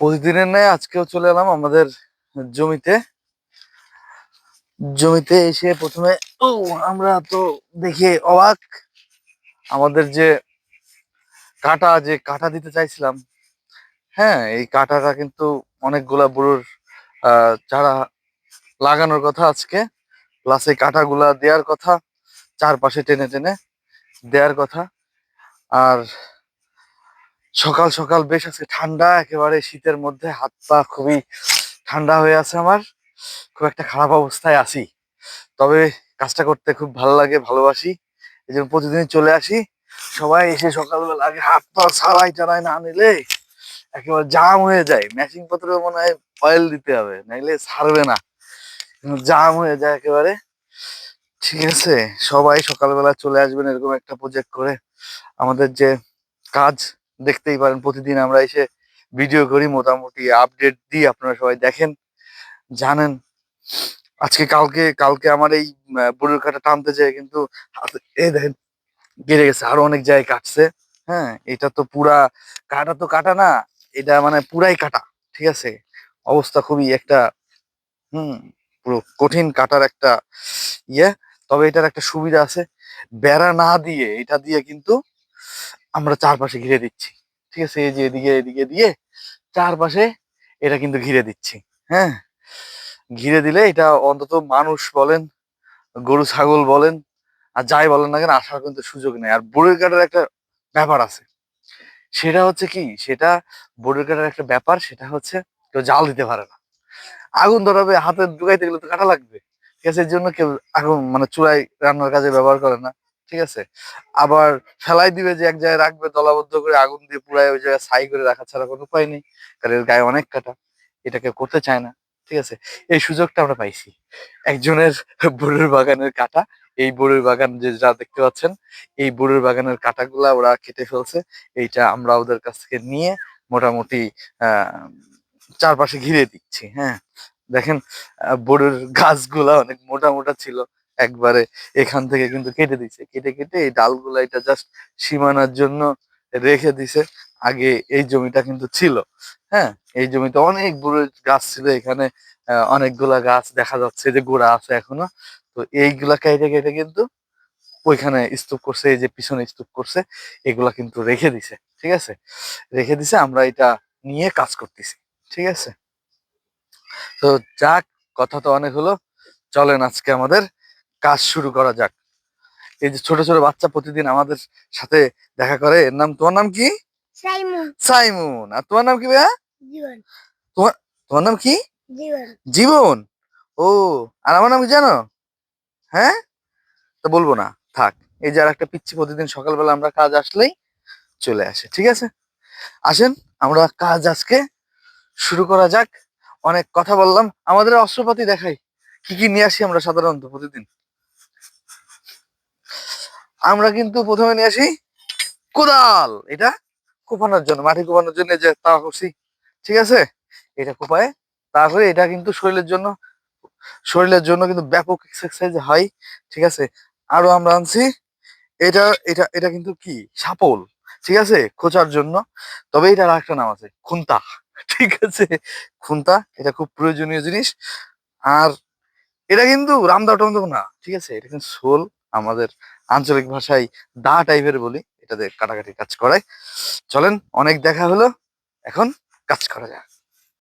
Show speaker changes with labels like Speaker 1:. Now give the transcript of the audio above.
Speaker 1: প্রতিদিনের ন্যায় আজকেও চলে এলাম আমাদের জমিতে। জমিতে এসে প্রথমে আমরা তো দেখে অবাক। আমাদের যে কাটা দিতে চাইছিলাম, হ্যাঁ, এই কাটাটা কিন্তু অনেকগুলা বুড়োর চারা লাগানোর কথা আজকে, প্লাস এই কাটাগুলা দেওয়ার কথা, চারপাশে টেনে টেনে দেওয়ার কথা। আর সকাল সকাল বেশ আজকে ঠান্ডা, একেবারে শীতের মধ্যে হাত পা খুবই ঠান্ডা হয়ে আছে আমার। খুব একটা খারাপ অবস্থায় আছি, তবে কাজটা করতে খুব ভালো লাগে, ভালোবাসি, এই জন্য প্রতিদিন চলে আসি। সবাই এসে সকালবেলা আগে হাত পা ছাড়াই টাড়াই না নিলে একেবারে জাম হয়ে যায়। মেশিন পত্র মনে হয় অয়েল দিতে হবে, নাইলে ছাড়বে না, জাম হয়ে যায় একেবারে। ঠিক আছে, সবাই সকালবেলা চলে আসবেন এরকম একটা প্রজেক্ট করে। আমাদের যে কাজ দেখতেই পারেন, প্রতিদিন আমরা এসে ভিডিও করি, মোটামুটি আপডেট দিই, আপনারা সবাই দেখেন, জানেন। আজকে কালকে কালকে আমার এই বুড়োর কাটা টানতে যায় কিন্তু এই দেখেন কেটে গেছে, আরো অনেক জায়গায় কাটছে। হ্যাঁ, এটা তো পুরা কাটা তো কাটা না, এটা মানে পুরাই কাটা। ঠিক আছে, অবস্থা খুবই একটা হুম পুরো কঠিন কাটার একটা ইয়ে। তবে এটার একটা সুবিধা আছে, বেড়া না দিয়ে এটা দিয়ে কিন্তু আমরা চারপাশে ঘিরে দিচ্ছি। ঠিক আছে, এই যে এদিকে এদিকে দিয়ে চারপাশে এটা কিন্তু ঘিরে দিচ্ছি। হ্যাঁ, ঘিরে দিলে এটা অন্তত মানুষ বলেন, গরু ছাগল বলেন, আর যাই বলেন না কেন, আসার কিন্তু সুযোগ নেই। আর বোর্ডের কাটার একটা ব্যাপার আছে, সেটা হচ্ছে কি, সেটা বোর্ডের কাটার একটা ব্যাপার, সেটা হচ্ছে কেউ জাল দিতে পারে না। আগুন ধরাবে, হাতে ঢুকাইতে গেলে তো কাটা লাগবে। ঠিক আছে, এর জন্য কেউ আগুন মানে চুলায় রান্নার কাজে ব্যবহার করে না। ঠিক আছে, আবার ফেলাই দিবে যে এক জায়গায় রাখবে দলাবদ্ধ করে, আগুন দিয়ে পুরাই ওই জায়গায় ছাই করে রাখা ছাড়া কোনো উপায় নেই, কারণ এর গায়ে অনেক কাটা, এটা কেউ করতে চায় না। ঠিক আছে, এই সুযোগটা আমরা পাইছি একজনের বড়ুর বাগানের কাটা। এই বড়ুর বাগান যে যা দেখতে পাচ্ছেন, এই বড়ুর বাগানের কাটাগুলা ওরা কেটে ফেলছে। এইটা আমরা ওদের কাছ থেকে নিয়ে মোটামুটি আহ চারপাশে ঘিরে দিচ্ছি। হ্যাঁ, দেখেন, বড়ুর গাছগুলা অনেক মোটা মোটা ছিল, একবারে এখান থেকে কিন্তু কেটে দিছে, কেটে কেটে এই ডালগুলা এটা জাস্ট সীমানার জন্য রেখে দিছে। আগে এই জমিটা কিন্তু ছিল, হ্যাঁ, এই জমিতে অনেক বড় গাছ ছিল, এখানে অনেকগুলা গাছ দেখা যাচ্ছে যে গোড়া আছে এখনো। তো এইগুলা কেটে কেটে কিন্তু ওইখানে স্তূপ করছে, এই যে পিছনে স্তূপ করছে, এগুলা কিন্তু রেখে দিছে। ঠিক আছে, রেখে দিছে, আমরা এটা নিয়ে কাজ করতেছি। ঠিক আছে, তো যাক, কথা তো অনেক হলো, চলেন আজকে আমাদের কাজ শুরু করা যাক। এই যে ছোট ছোট বাচ্চা প্রতিদিন আমাদের সাথে দেখা করে, এর নাম, তোমার নাম কি? সাইমুন। সাইমুন, আর তোমার নাম কি ভাইয়া? জীবন। তোমার তোমার নাম কি? জীবন। জীবন, ও, আর আমার নাম কি জানো? হ্যাঁ, তো বলবো না, থাক। এই যে আর একটা পিচ্ছি প্রতিদিন সকালবেলা আমরা কাজ আসলেই চলে আসে। ঠিক আছে, আসেন আমরা কাজ আজকে শুরু করা যাক। অনেক কথা বললাম, আমাদের অস্ত্রপাতি দেখাই, কি কি নিয়ে আসি আমরা সাধারণত প্রতিদিন। আমরা কিন্তু প্রথমে নিয়ে আসি কোদাল, এটা কোপানোর জন্য, মাটি কোপানোর জন্য, যে তা করছি। ঠিক আছে, এটা কোপায়, তারপরে এটা কিন্তু শরীরের জন্য কিন্তু ব্যাপক এক্সারসাইজ হয়। ঠিক আছে, আরো আমরা আনছি এটা, এটা কিন্তু কি, সাপল। ঠিক আছে, খোঁচার জন্য। তবে এটার আরেকটা নাম আছে, খুন্তা। ঠিক আছে, খুন্তা, এটা খুব প্রয়োজনীয় জিনিস। আর এটা কিন্তু রামদা টামদাও না, ঠিক আছে, এটা কিন্তু শোল, আমাদের আঞ্চলিক ভাষায় দা টাইপের বলি, এটাতে কাটাকাটি কাজ করায়। চলেন, অনেক দেখা হলো, এখন কাজ করা যাক।